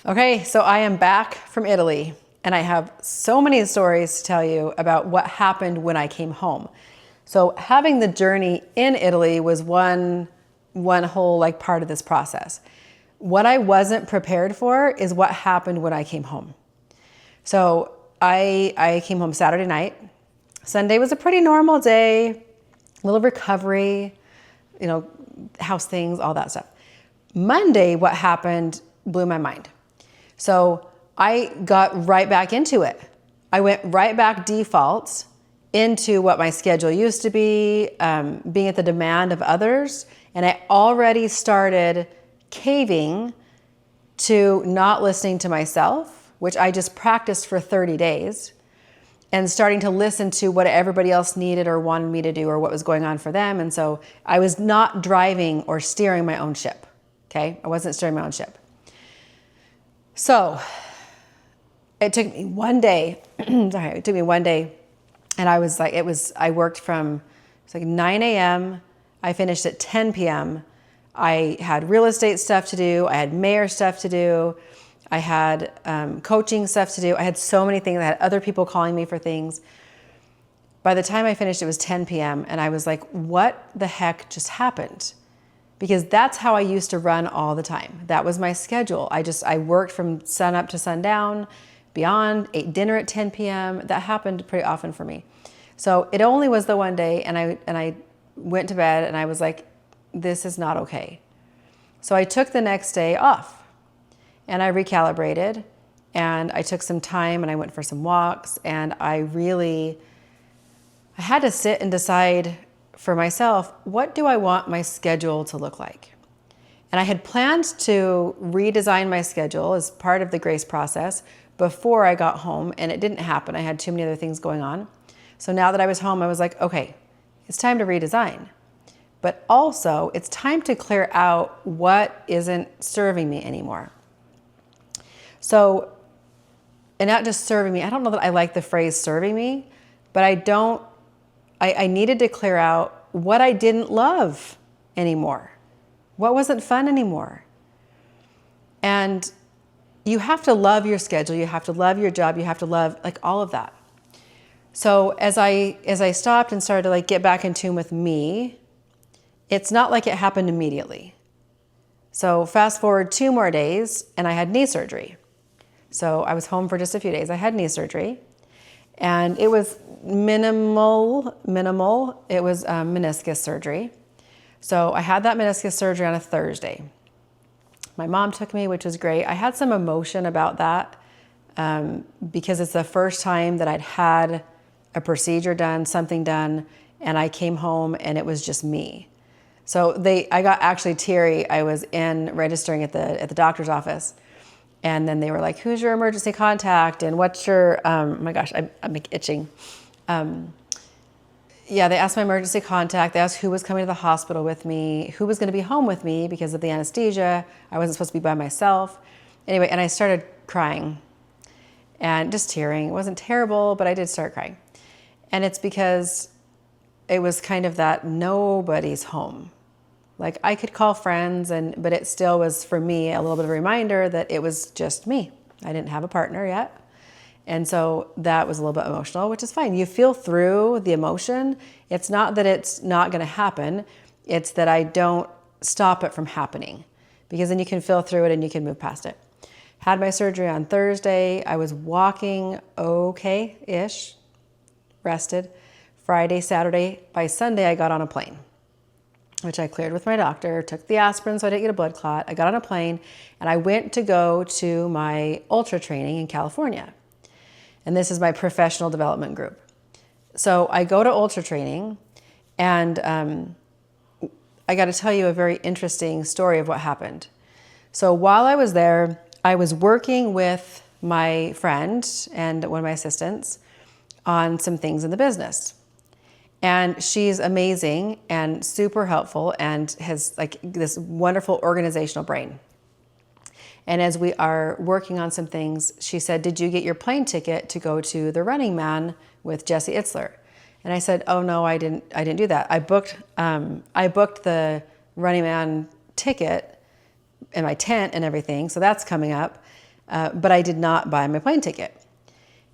Okay, so I am back from Italy and I have so many stories to tell you about what happened when I came home. So having the journey in Italy was one whole like part of this process. What I wasn't prepared for is what happened when I came home. So I came home Saturday night. Sunday was a pretty normal day, a little recovery, house things, all that stuff. Monday, what happened blew my mind. So I got right back into it. I went right back default into what my schedule used to be, being at the demand of others. And I already started caving to not listening to myself, which I just practiced for 30 days, and starting to listen to what everybody else needed or wanted me to do or what was going on for them. And so I was not driving or steering my own ship. Okay. I wasn't steering my own ship. So it took me one day, and I was like, I worked from, it's like 9 a.m. I finished at 10 p.m. I had real estate stuff to do. I had mayor stuff to do. I had coaching stuff to do. I had so many things. I had other people calling me for things. By the time I finished, it was 10 p.m. And I was like, what the heck just happened? Because that's how I used to run all the time. That was my schedule. I worked from sun up to sundown, beyond, ate dinner at 10 p.m. That happened pretty often for me. So it only was the one day, and I went to bed and I was like, this is not okay. So I took the next day off and I recalibrated and I took some time and I went for some walks, and I had to sit and decide for myself, what do I want my schedule to look like? And I had planned to redesign my schedule as part of the grace process before I got home, and it didn't happen. I had too many other things going on. So now that I was home, I was like, okay, it's time to redesign. But also, it's time to clear out what isn't serving me anymore. So, and not just serving me, I don't know that I like the phrase serving me, but I needed to clear out what I didn't love anymore, what wasn't fun anymore. And you have to love your schedule, you have to love your job, you have to love like all of that. So as I stopped and started to like get back in tune with me, it's not like it happened immediately. So fast forward 2 more days and I had knee surgery. So I was home for just a few days. I had knee surgery and it was minimal. It was meniscus surgery. So I had that meniscus surgery on a Thursday. My mom took me, which was great. I had some emotion about that because it's the first time that I'd had a procedure done, something done, and I came home and it was just me. So I got actually teary. I was in registering at the doctor's office, and then they were like, "Who's your emergency contact? And what's your?" Oh my gosh, I'm itching. They asked my emergency contact. They asked who was coming to the hospital with me, who was going to be home with me because of the anesthesia. I wasn't supposed to be by myself. Anyway, and I started crying and just tearing. It wasn't terrible, but I did start crying. And it's because it was kind of that nobody's home. Like I could call friends, but it still was for me a little bit of a reminder that it was just me. I didn't have a partner yet. And so that was a little bit emotional, which is fine. You feel through the emotion. It's not that it's not going to happen. It's that I don't stop it from happening, because then you can feel through it and you can move past it. Had my surgery on Thursday. I was walking okay-ish, rested. Friday, Saturday. By Sunday, I got on a plane, which I cleared with my doctor, took the aspirin so I didn't get a blood clot. I got on a plane and I went to go to my ultra training in California. And this is my professional development group. So I go to ultra training, and I got to tell you a very interesting story of what happened. So while I was there, I was working with my friend and one of my assistants on some things in the business. And she's amazing and super helpful and has like this wonderful organizational brain. And as we are working on some things, she said, "Did you get your plane ticket to go to the Running Man with Jesse Itzler?" And I said, "Oh no, I didn't do that. I booked the Running Man ticket in my tent and everything, so that's coming up. but I did not buy my plane ticket.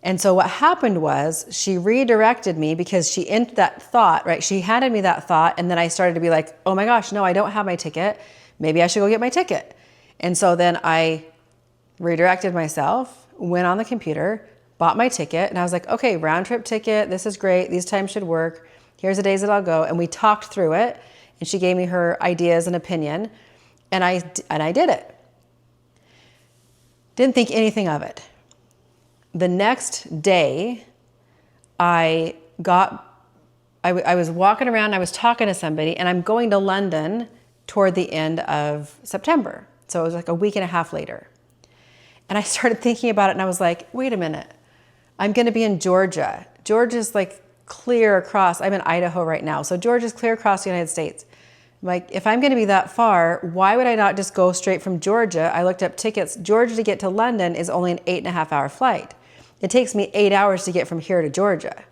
And so what happened was she redirected me because she entered that thought, right? She handed me that thought, and then I started to be like, oh my gosh, no, I don't have my ticket. Maybe I should go get my ticket. And so then I redirected myself, went on the computer, bought my ticket, and I was like, okay, round trip ticket, this is great, these times should work, here's the days that I'll go. And we talked through it, and she gave me her ideas and opinion, and I did it. Didn't think anything of it. The next day, I was walking around, I was talking to somebody, and I'm going to London toward the end of September. So it was like a week and a half later. And I started thinking about it, and I was like, wait a minute, I'm going to be in Georgia. Georgia's like clear across, I'm in Idaho right now, so Georgia's clear across the United States. Like, if I'm going to be that far, why would I not just go straight from Georgia? I looked up tickets. Georgia to get to London is only an 8.5-hour flight. It takes me 8 hours to get from here to Georgia.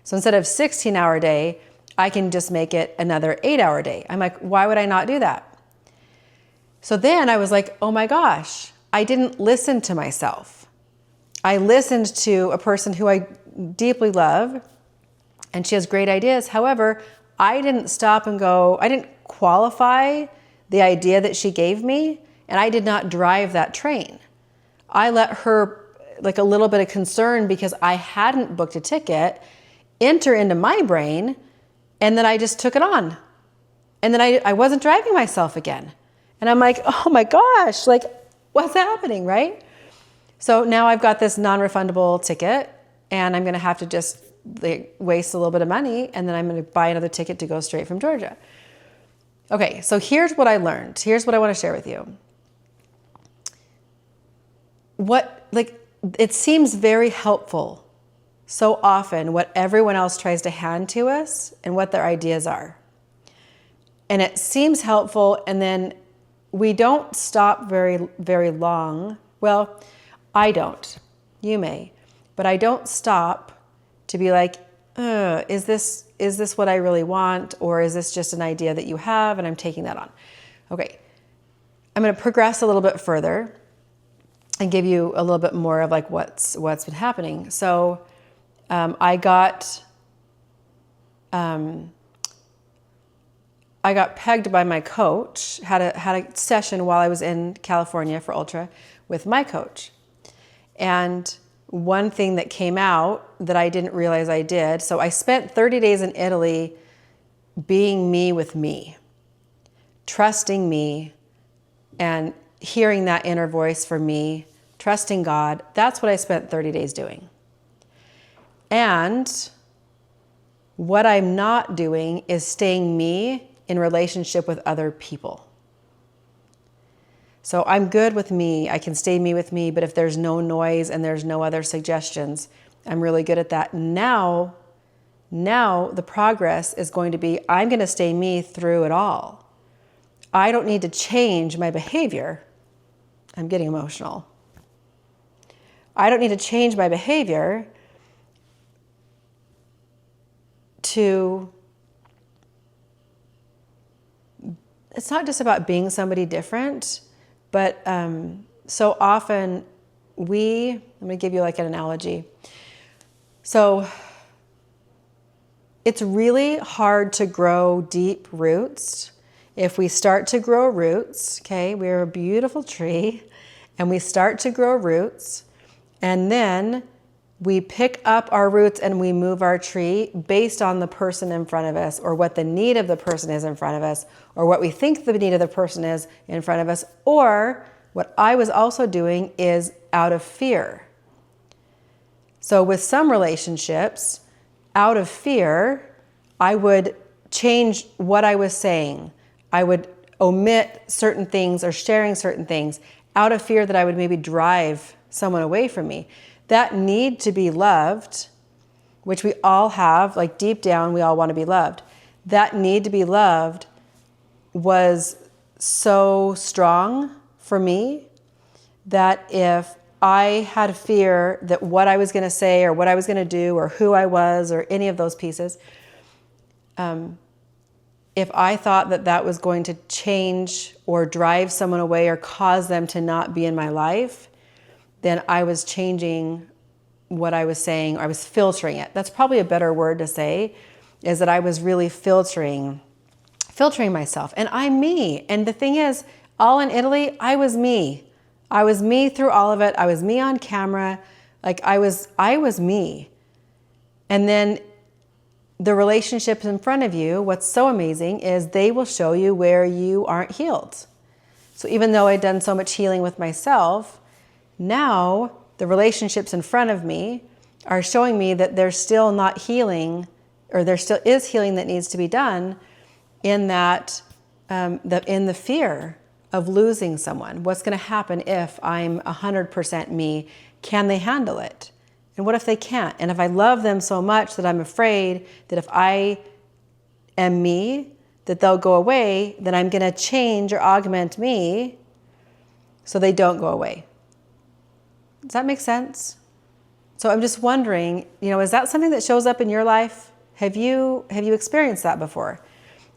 So instead of 16-hour day, I can just make it another 8-hour day. I'm like, why would I not do that? So then I was like, oh my gosh, I didn't listen to myself. I listened to a person who I deeply love, and she has great ideas. However, I didn't stop and go, I didn't qualify the idea that she gave me, and I did not drive that train. I let her, like a little bit of concern because I hadn't booked a ticket, enter into my brain, and then I just took it on. And then I wasn't driving myself again. And I'm like, oh my gosh, like what's happening, right? So now I've got this non-refundable ticket, and I'm going to have to just waste a little bit of money, and then I'm going to buy another ticket to go straight from Georgia. Okay, so here's what I learned. Here's what I want to share with you. It seems very helpful so often what everyone else tries to hand to us and what their ideas are. And it seems helpful, and then we don't stop very, very long. Well, I don't. You may. But I don't stop to be like, is this what I really want? Or is this just an idea that you have and I'm taking that on? Okay, I'm going to progress a little bit further and give you a little bit more of like what's been happening. So I got pegged by my coach, had a session while I was in California for Ultra with my coach. And one thing that came out that I didn't realize I did, so I spent 30 days in Italy being me with me, trusting me and hearing that inner voice for me, trusting God. That's what I spent 30 days doing. And what I'm not doing is staying me in relationship with other people. So I'm good with me. I can stay me with me, but if there's no noise and there's no other suggestions, I'm really good at that. Now the progress is going to be, I'm going to stay me through it all. I don't need to change my behavior. I'm getting emotional. I don't need to change my behavior to, it's not just about being somebody different, but so often I'm going to give you like an analogy. So it's really hard to grow deep roots. If we start to grow roots, okay, we're a beautiful tree, and we start to grow roots, and then we pick up our roots and we move our tree based on the person in front of us, or what the need of the person is in front of us, or what we think the need of the person is in front of us, or what I was also doing is out of fear. So with some relationships, out of fear, I would change what I was saying. I would omit certain things or sharing certain things out of fear that I would maybe drive someone away from me. That need to be loved, which we all have, like deep down, we all want to be loved. That need to be loved was so strong for me that if I had fear that what I was going to say or what I was going to do or who I was or any of those pieces, if I thought that that was going to change or drive someone away or cause them to not be in my life, then I was changing what I was saying. I was filtering it. That's probably a better word to say, is that I was really filtering myself. And I'm me. And the thing is, all in Italy, I was me. I was me through all of it. I was me on camera. Like I was me. And then the relationships in front of you, what's so amazing is they will show you where you aren't healed. So even though I'd done so much healing with myself, now the relationships in front of me are showing me that there's still not healing, or there still is healing that needs to be done in that, in the fear of losing someone. What's going to happen if I'm 100% me? Can they handle it? And what if they can't? And if I love them so much that I'm afraid that if I am me, that they'll go away, then I'm going to change or augment me so they don't go away. Does that make sense? So I'm just wondering, is that something that shows up in your life? Have you experienced that before?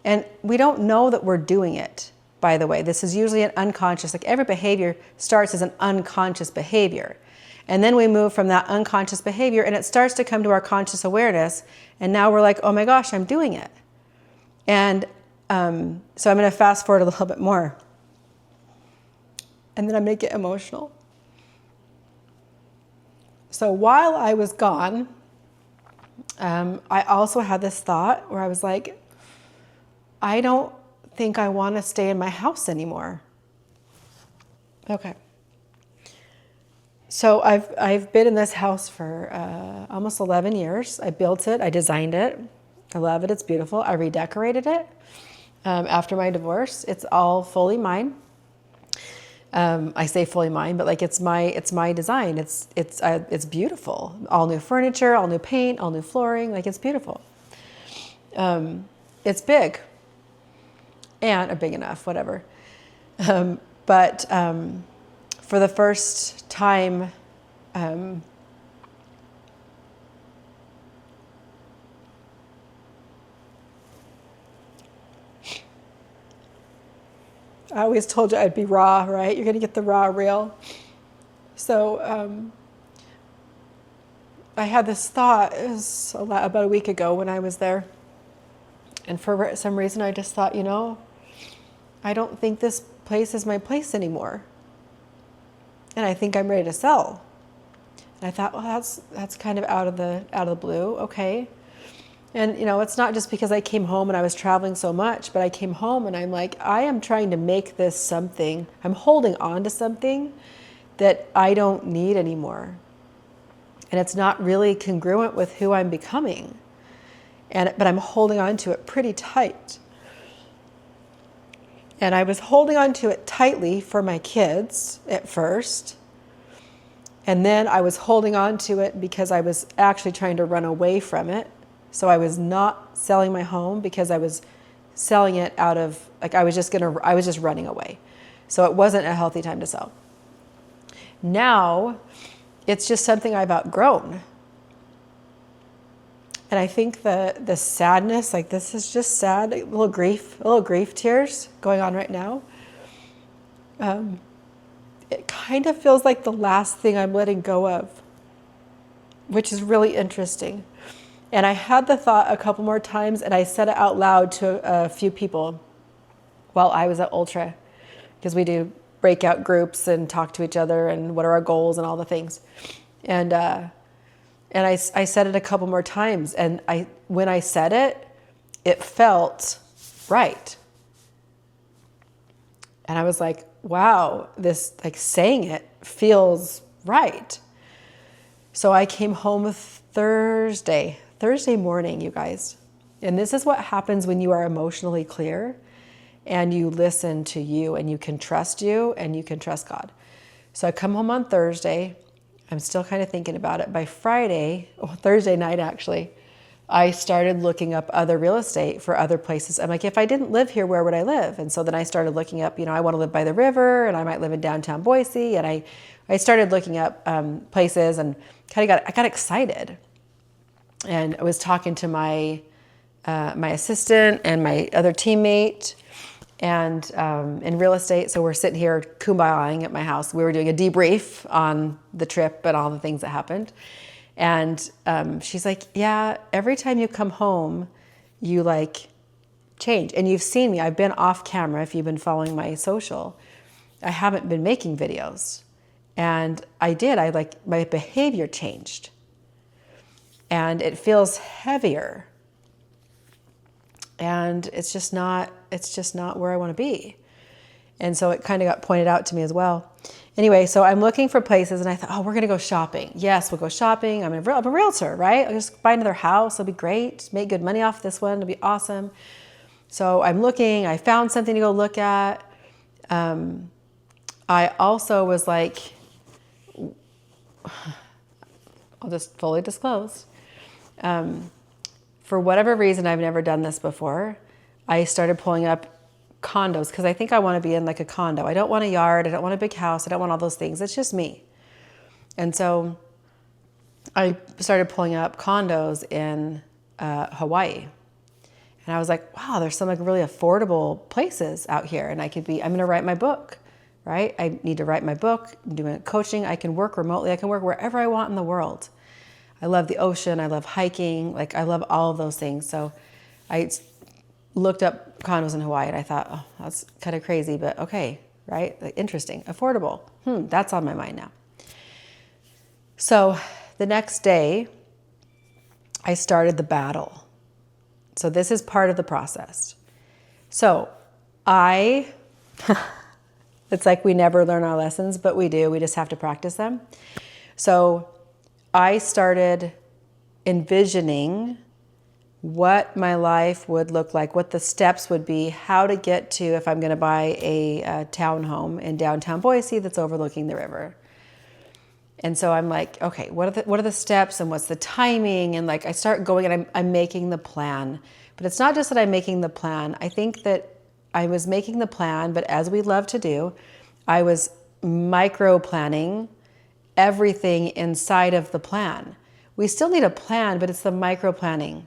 And we don't know that we're doing it, by the way. This is usually an unconscious, like every behavior starts as an unconscious behavior. And then we move from that unconscious behavior and it starts to come to our conscious awareness. And now we're like, oh my gosh, I'm doing it. And so I'm going to fast forward a little bit more. And then I'm going to get emotional. So while I was gone, I also had this thought where I was like, I don't think I want to stay in my house anymore. Okay. So I've been in this house for almost 11 years. I built it. I designed it. I love it. It's beautiful. I redecorated it after my divorce. It's all fully mine. I say fully mine, but like it's my design. It's beautiful. All new furniture, all new paint, all new flooring. Like it's beautiful. It's big, or big enough, whatever. But for the first time, I always told you I'd be raw, right? You're going to get the raw real. So I had this thought, it was about a week ago when I was there. And for some reason I just thought, I don't think this place is my place anymore. And I think I'm ready to sell. And I thought, well, that's kind of out of the blue. Okay. And, it's not just because I came home and I was traveling so much, but I came home and I'm like, I am trying to make this something. I'm holding on to something that I don't need anymore. And it's not really congruent with who I'm becoming. But I'm holding on to it pretty tight. And I was holding on to it tightly for my kids at first. And then I was holding on to it because I was actually trying to run away from it. So I was not selling my home because I was selling it out of, like I was just running away. So it wasn't a healthy time to sell. Now, it's just something I've outgrown. And I think the sadness, like this is just sad, a little grief tears going on right now. It kind of feels like the last thing I'm letting go of, which is really interesting. And I had the thought a couple more times and I said it out loud to a few people while I was at Ultra, because we do breakout groups and talk to each other and what are our goals and all the things. And I said it a couple more times, and when I said it, it felt right. And I was like, wow, this, like saying it feels right. So I came home Thursday morning, you guys. And this is what happens when you are emotionally clear and you listen to you and you can trust God. So I come home on Thursday. I'm still kind of thinking about it. By Friday, Thursday night actually, I started looking up other real estate for other places. I'm like, if I didn't live here, where would I live? And so then I started looking up, I want to live by the river and I might live in downtown Boise. And I started looking up places and I got excited. And I was talking to my assistant and my other teammate, and in real estate. So we're sitting here kumbayaing at my house. We were doing a debrief on the trip and all the things that happened. And she's like, yeah, every time you come home, you like change. And you've seen me. I've been off camera. If you've been following my social, I haven't been making videos. And I did. My behavior changed. And it feels heavier. And it's just not where I want to be. And so it kind of got pointed out to me as well. Anyway, so I'm looking for places, and I thought, oh, we're going to go shopping. Yes, we'll go shopping. I'm a realtor, right? I'll just buy another house. It'll be great. Make good money off this one. It'll be awesome. So I'm looking. I found something to go look at. I also was like, I'll just fully disclose. For whatever reason, I've never done this before. I started pulling up condos because I think I want to be in like a condo. I don't want a yard. I don't want a big house. I don't want all those things. It's just me. And so I started pulling up condos in Hawaii. And I was like, wow, there's some like really affordable places out here. And I'm going to write my book, right? I need to write my book. I'm doing coaching. I can work remotely. I can work wherever I want in the world. I love the ocean. I love hiking. Like I love all of those things. So I looked up condos in Hawaii and I thought, oh, that's kind of crazy, but okay, right? Like, interesting, affordable. That's on my mind now. So the next day I started the battle. So this is part of the process. So it's like we never learn our lessons, but we do. We just have to practice them. So I started envisioning what my life would look like, what the steps would be, how to get to if I'm going to buy a townhome in downtown Boise that's overlooking the river. And so I'm like, okay, what are the steps and what's the timing? And like I start going and I'm making the plan. But it's not just that I'm making the plan. I think that I was making the plan, but as we love to do, I was micro planning everything inside of the plan. We still need a plan, but it's the micro planning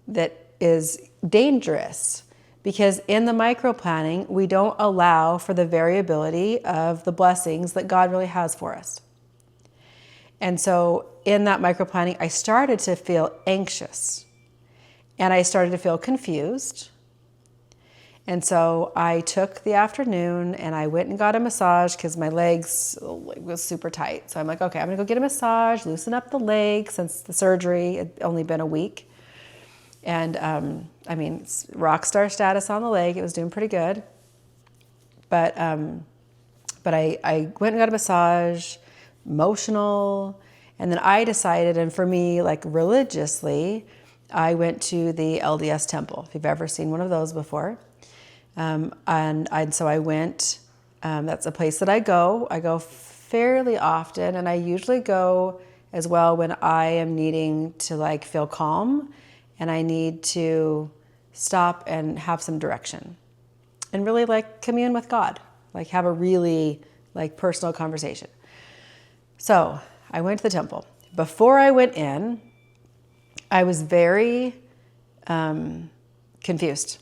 that is dangerous, because in the micro planning, we don't allow for the variability of the blessings that God really has for us. And so in that micro planning, I started to feel anxious and I started to feel confused. And so I took the afternoon and I went and got a massage because my legs was super tight. So I'm like, okay, I'm gonna go get a massage, loosen up the leg since the surgery had only been a week. And I mean, rock star status on the leg. It was doing pretty good. But I went and got a massage, emotional. And then I decided, and for me, like religiously, I went to the LDS temple, if you've ever seen one of those before. So I went, that's a place that I go fairly often, and I usually go as well when I am needing to like feel calm and I need to stop and have some direction and really like commune with God, like have a really like personal conversation. So I went to the temple. Before I went in, I was very confused.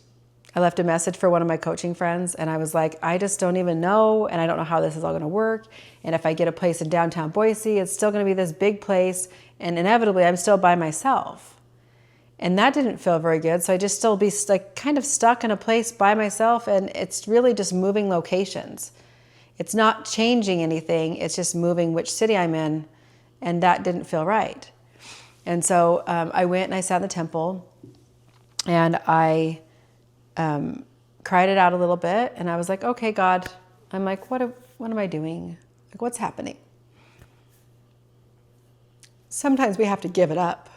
I left a message for one of my coaching friends and I was like, I just don't even know, and I don't know how this is all gonna work. And if I get a place in downtown Boise, it's still gonna be this big place, and inevitably I'm still by myself. And that didn't feel very good. So I just still be like kind of stuck in a place by myself, and it's really just moving locations. It's not changing anything, it's just moving which city I'm in, and that didn't feel right. And so I went and I sat in the temple and I cried it out a little bit, and I was like, okay, God, I'm like, what am I doing? Like, what's happening? Sometimes we have to give it up,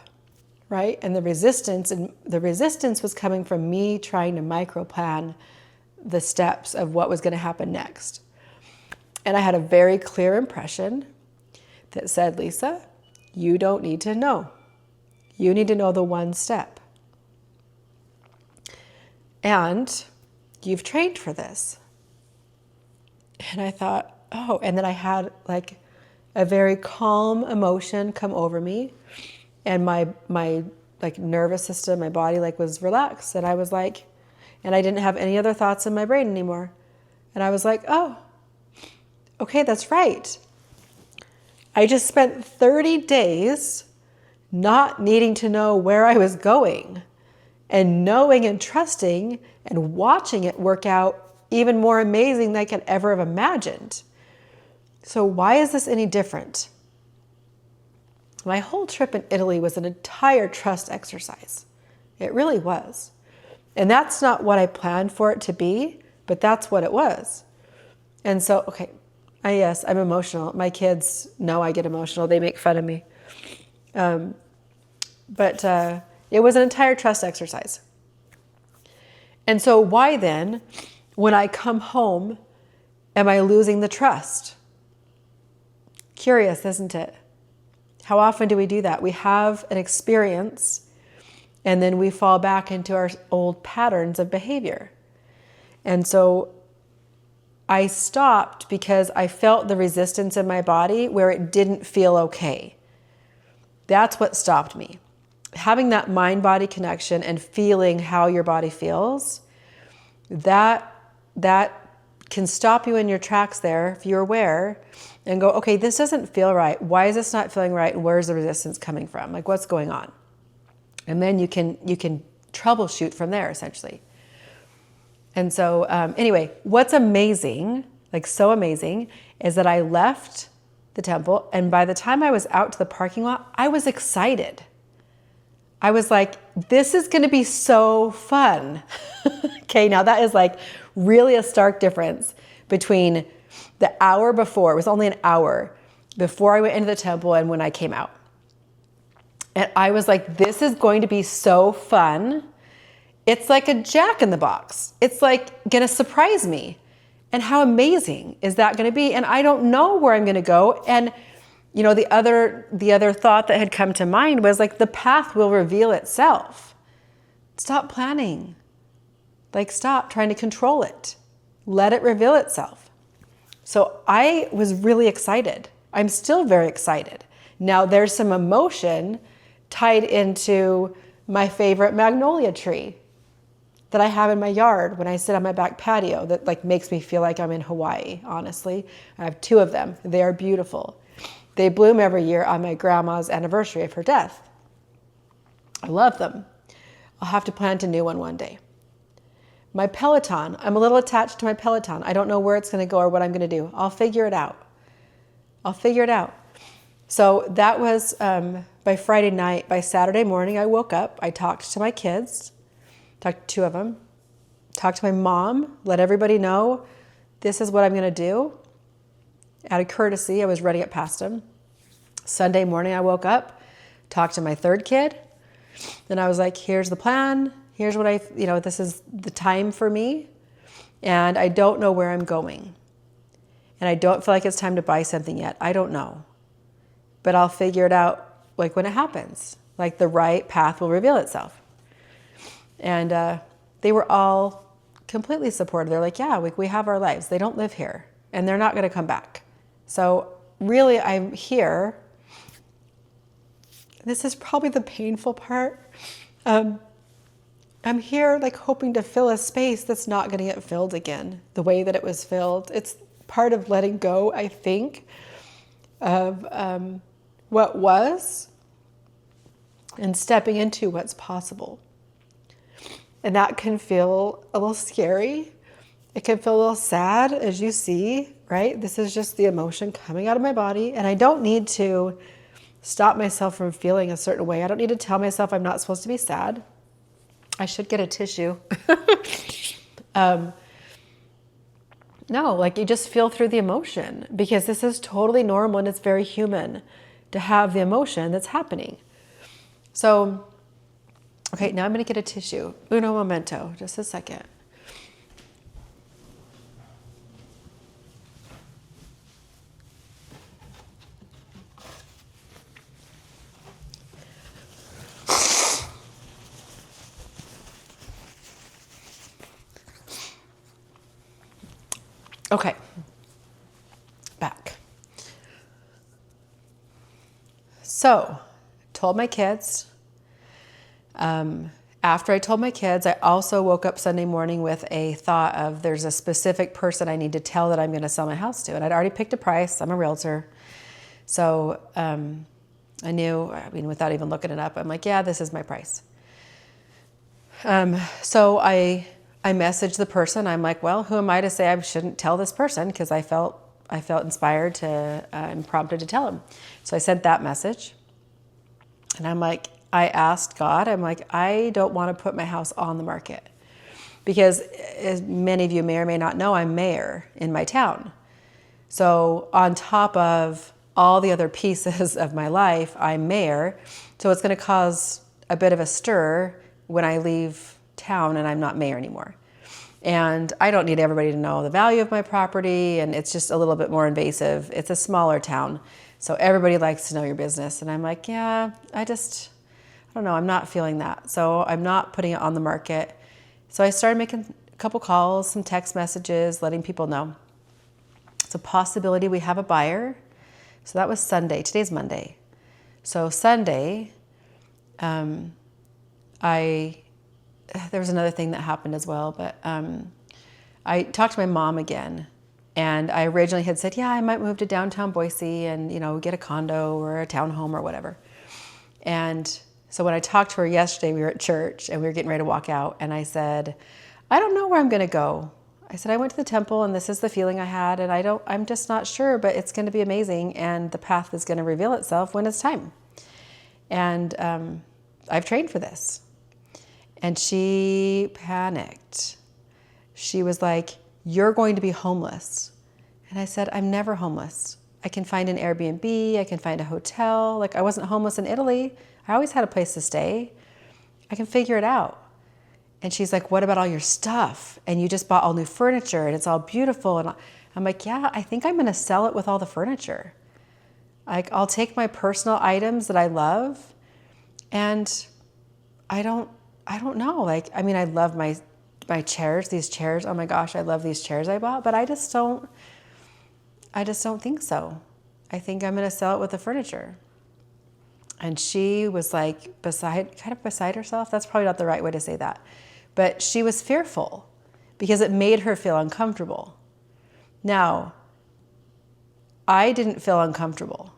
right? And the resistance was coming from me trying to micro plan the steps of what was going to happen next. And I had a very clear impression that said, Lisa, you don't need to know. You need to know the one step. And you've trained for this. And I thought, oh, and then I had like a very calm emotion come over me, and my like nervous system, my body like was relaxed. And I was like, And I didn't have any other thoughts in my brain anymore. And I was like, oh, okay, that's right. I just spent 30 days not needing to know where I was going and knowing and trusting and watching it work out even more amazing than I could ever have imagined. So why is this any different? My whole trip in Italy was an entire trust exercise. It really was. And that's not what I planned for it to be, but that's what it was. And so, okay, yes, I'm emotional. My kids know I get emotional. They make fun of me. But it was an entire trust exercise. And so why then, when I come home, am I losing the trust? Curious, isn't it? How often do we do that? We have an experience and then we fall back into our old patterns of behavior. And so I stopped because I felt the resistance in my body where it didn't feel okay. That's what stopped me. Having that mind-body connection and feeling how your body feels, that can stop you in your tracks there if you're aware and go, okay, this doesn't feel right. Why is this not feeling right? And where's the resistance coming from? Like, what's going on? And then you can troubleshoot from there, essentially. And so anyway, what's amazing, like so amazing, is that I left the temple, and by the time I was out to the parking lot, I was excited. I was like, this is going to be so fun. Okay, now that is like really a stark difference between the hour before, it was only an hour before I went into the temple and when I came out. And I was like, this is going to be so fun. It's like a Jack in the Box. It's like going to surprise me. And how amazing is that going to be? And I don't know where I'm going to go. And you know, the other thought that had come to mind was like, the path will reveal itself. Stop planning. Like, stop trying to control it. Let it reveal itself. So I was really excited. I'm still very excited. Now there's some emotion tied into my favorite magnolia tree that I have in my yard when I sit on my back patio that like makes me feel like I'm in Hawaii, honestly. I have 2 of them. They are beautiful. They bloom every year on my grandma's anniversary of her death. I love them. I'll have to plant a new one day. My Peloton, I'm a little attached to my Peloton. I don't know where it's going to go or what I'm going to do. I'll figure it out. So that was by Friday night. By Saturday morning, I woke up. I talked to my kids, talked to 2 of them, talked to my mom, let everybody know this is what I'm going to do. Out of courtesy, I was running it past them. Sunday morning, I woke up, talked to my 3rd kid. Then I was like, here's the plan. Here's what this is the time for me. And I don't know where I'm going. And I don't feel like it's time to buy something yet. I don't know. But I'll figure it out like when it happens. Like the right path will reveal itself. And they were all completely supportive. They're like, yeah, we have our lives. They don't live here. And they're not going to come back. So really, I'm here. This is probably the painful part. I'm here like hoping to fill a space that's not going to get filled again the way that it was filled. It's part of letting go, I think, of what was and stepping into what's possible. And that can feel a little scary. It can feel a little sad, as you see, right? This is just the emotion coming out of my body. And I don't need to stop myself from feeling a certain way. I don't need to tell myself I'm not supposed to be sad. I should get a tissue. No, like you just feel through the emotion because this is totally normal and it's very human to have the emotion that's happening. So, okay, now I'm going to get a tissue. Uno momento, just a second. Okay, back. So, told my kids, After I told my kids, I also woke up Sunday morning with a thought of there's a specific person I need to tell that I'm going to sell my house to. And I'd already picked a price. I'm a realtor. So I knew, without even looking it up, I'm like, yeah, this is my price. So I messaged the person. I'm like, well, who am I to say I shouldn't tell this person? Because I felt inspired to and prompted to tell him. So I sent that message. And I'm like, I asked God, I'm like, I don't want to put my house on the market. Because as many of you may or may not know, I'm mayor in my town. So on top of all the other pieces of my life, I'm mayor. So it's going to cause a bit of a stir when I leave town and I'm not mayor anymore. And I don't need everybody to know the value of my property, and it's just a little bit more invasive. It's a smaller town, so everybody likes to know your business. And I'm like, yeah, I don't know, I'm not feeling that. So I'm not putting it on the market. So I started making a couple calls, some text messages, letting people know. It's a possibility we have a buyer. So that was Sunday. Today's Monday. So Sunday, there was another thing that happened as well, but I talked to my mom again, and I originally had said, yeah, I might move to downtown Boise and, get a condo or a townhome or whatever. And so when I talked to her yesterday, we were at church and we were getting ready to walk out, and I said, I don't know where I'm going to go. I said, I went to the temple and this is the feeling I had, and I'm just not sure, but it's going to be amazing, and the path is going to reveal itself when it's time. And I've trained for this. And she panicked. She was like, you're going to be homeless. And I said, I'm never homeless. I can find an Airbnb, I can find a hotel. Like, I wasn't homeless in Italy. I always had a place to stay. I can figure it out. And she's like, what about all your stuff? And you just bought all new furniture and it's all beautiful. And I'm like, yeah, I think I'm going to sell it with all the furniture. Like, I'll take my personal items that I love, and I don't know. I love my chairs, these chairs. Oh my gosh, I love these chairs I bought, but I just don't think so. I think I'm going to sell it with the furniture. And she was like beside herself. That's probably not the right way to say that. But she was fearful because it made her feel uncomfortable. Now, I didn't feel uncomfortable.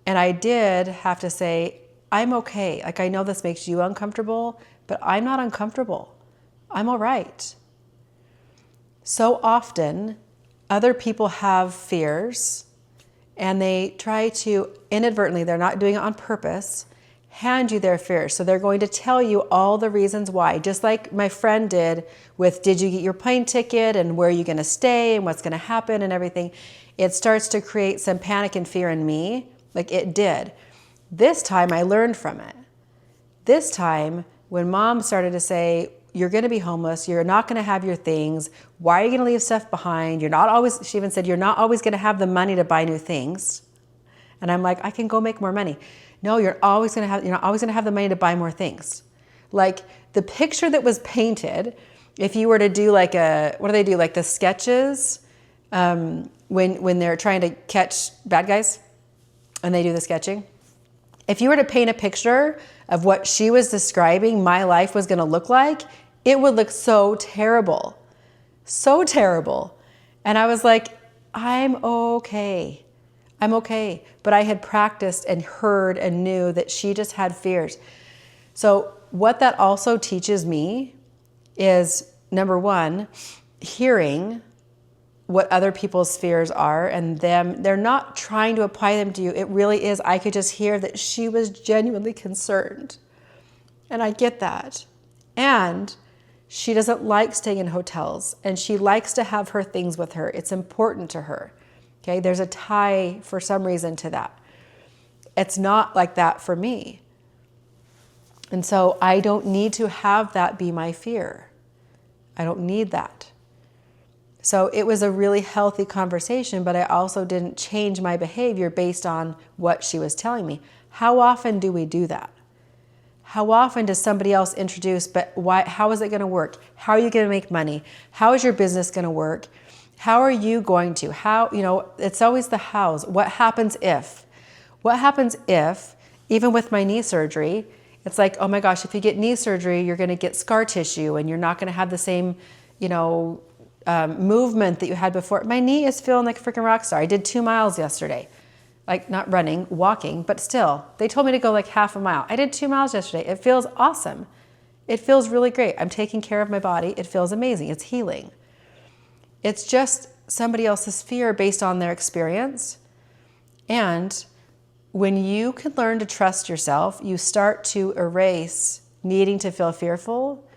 And I did have to say, I'm okay. Like, I know this makes you uncomfortable, but I'm not uncomfortable. I'm all right. So often, other people have fears, and they try to inadvertently, they're not doing it on purpose, hand you their fears. So they're going to tell you all the reasons why, just like my friend did with, did you get your plane ticket, and where are you going to stay, and what's going to happen, and everything. It starts to create some panic and fear in me, like it did. This time I learned from it. This time, when mom started to say, you're going to be homeless, you're not going to have your things, why are you going to leave stuff behind? She even said, you're not always going to have the money to buy new things. And I'm like, I can go make more money. No, you're not always going to have the money to buy more things. Like, the picture that was painted, if you were to do like what do they do? Like the sketches, when they're trying to catch bad guys and they do the sketching. If you were to paint a picture of what she was describing my life was going to look like, it would look so terrible. So terrible. And I was like, I'm okay. I'm okay. But I had practiced and heard and knew that she just had fears. So what that also teaches me is, number one, hearing what other people's fears are, and they're not trying to apply them to you. It really is, I could just hear that she was genuinely concerned. And I get that. And she doesn't like staying in hotels, and she likes to have her things with her. It's important to her. Okay, there's a tie for some reason to that. It's not like that for me. And so I don't need to have that be my fear. I don't need that. So it was a really healthy conversation, but I also didn't change my behavior based on what she was telling me. How often do we do that? How often does somebody else introduce, but why? How is it going to work? How are you going to make money? How is your business going to work? How are you going to? It's always the hows. What happens if? What happens if, even with my knee surgery, It's like, oh my gosh, if you get knee surgery, you're going to get scar tissue and you're not going to have the same, movement that you had before. My knee is feeling like a freaking rock star. I did 2 miles yesterday, like not running, walking, but still. They told me to go like half a mile. I did 2 miles yesterday. It feels awesome. It feels really great. I'm taking care of my body. It feels amazing. It's healing. It's just somebody else's fear based on their experience. And when you can learn to trust yourself, you start to erase needing to feel fearful.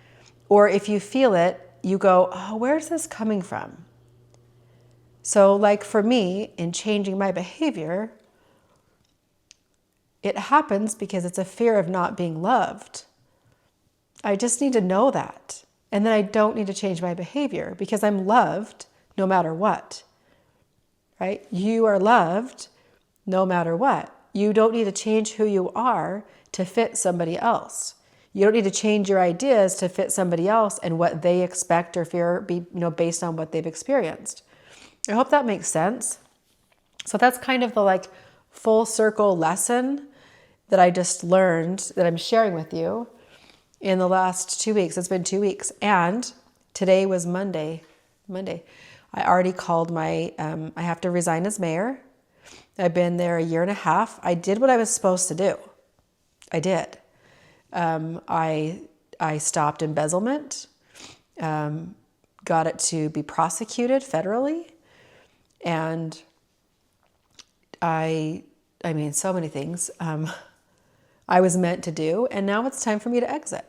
Or if you feel it, you go, oh, where's this coming from? So like for me, in changing my behavior, it happens because it's a fear of not being loved. I just need to know that. And then I don't need to change my behavior because I'm loved no matter what, right? You are loved no matter what. You don't need to change who you are to fit somebody else. You don't need to change your ideas to fit somebody else and what they expect or fear based on what they've experienced. I hope that makes sense. So that's kind of the like full circle lesson that I just learned that I'm sharing with you in the last 2 weeks. It's been 2 weeks. And today was Monday. I already called I have to resign as mayor. I've been there 1.5 years. I did what I was supposed to do. I did. I stopped embezzlement, got it to be prosecuted federally. And I mean, so many things I was meant to do. And now it's time for me to exit.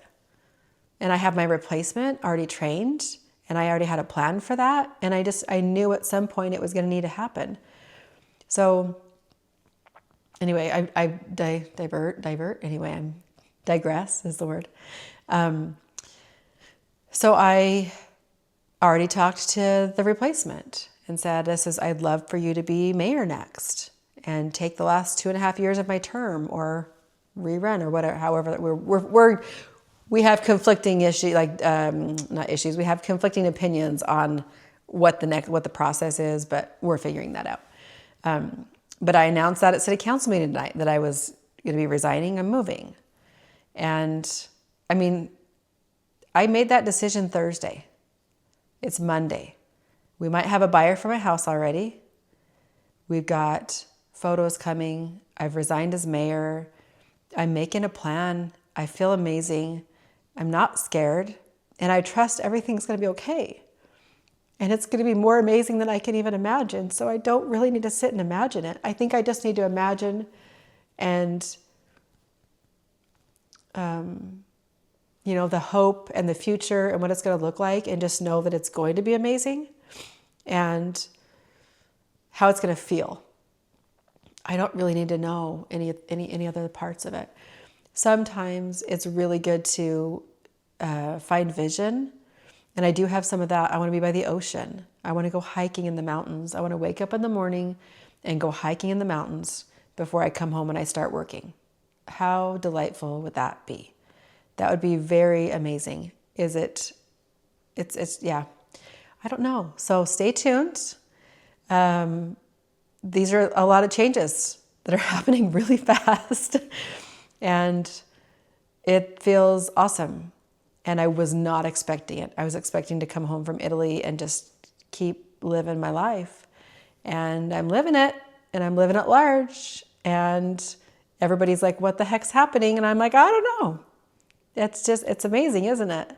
And I have my replacement already trained, and I already had a plan for that. And I knew at some point it was going to need to happen. So anyway, I digress is the word. So I already talked to the replacement and said, I'd love for you to be mayor next and take the last 2.5 years of my term or rerun or whatever, however we have conflicting issues, not issues. We have conflicting opinions on what the process is, but we're figuring that out. But I announced that at City Council meeting tonight that I was going to be resigning and moving. And I mean, I made that decision Thursday. It's Monday. We might have a buyer for my house already. We've got photos coming. I've resigned as mayor. I'm making a plan. I feel amazing. I'm not scared. And I trust everything's going to be okay. And it's going to be more amazing than I can even imagine. So I don't really need to sit and imagine it. I think I just need to imagine and, the hope and the future and what it's going to look like, and just know that it's going to be amazing and how it's going to feel. I don't really need to know any other parts of it. Sometimes it's really good to find vision. And I do have some of that. I want to be by the ocean. I want to go hiking in the mountains. I want to wake up in the morning and go hiking in the mountains before I come home and I start working. How delightful would that be? That would be very amazing. Is it? Yeah. I don't know. So stay tuned. These are a lot of changes that are happening really fast. And it feels awesome. And I was not expecting it. I was expecting to come home from Italy and just keep living my life. And I'm living it, and I'm living it large. And everybody's like, what the heck's happening? And I'm like, I don't know. It's amazing, isn't it?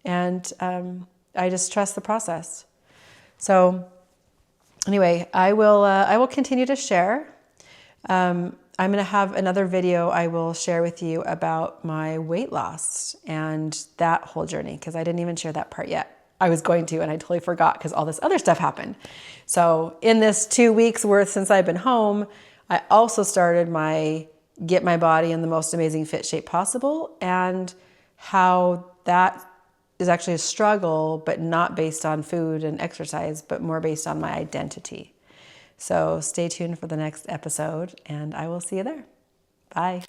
And I just trust the process. So anyway, I will continue to share. I'm going to have another video I will share with you about my weight loss and that whole journey, because I didn't even share that part yet. I was going to, and I totally forgot because all this other stuff happened. So in this 2 weeks worth since I've been home, I also started get my body in the most amazing fit shape possible, and how that is actually a struggle, but not based on food and exercise, but more based on my identity. So stay tuned for the next episode, and I will see you there. Bye.